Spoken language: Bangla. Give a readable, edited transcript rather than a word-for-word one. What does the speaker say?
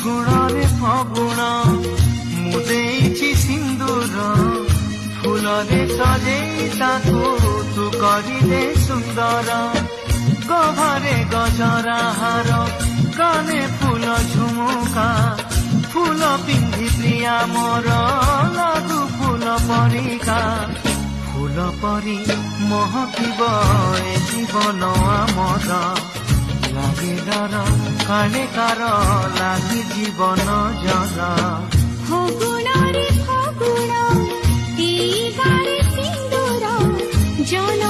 ଗୁଣରେ ଫଗୁଣ ମୁଁ ଦେଇଛି ସିନ୍ଦୁର ଫୁଲରେ ସଜେଇ ତାକୁ ତୁ କରିଦେ ସୁନ୍ଦର ଗଭାରେ ଗଜରା ହାର କାନେ ଫୁଲ ଝୁମୁକା ফুল পিন্ধি প্রিয়া মোর লাগু ফুল পরিকা ফুল পরি মহকিব এ জীবন আমার লাগে ডর কালে কার লাগি জীবন জর ফগুণরে ফগুণ এই গারে সিন্দুর জন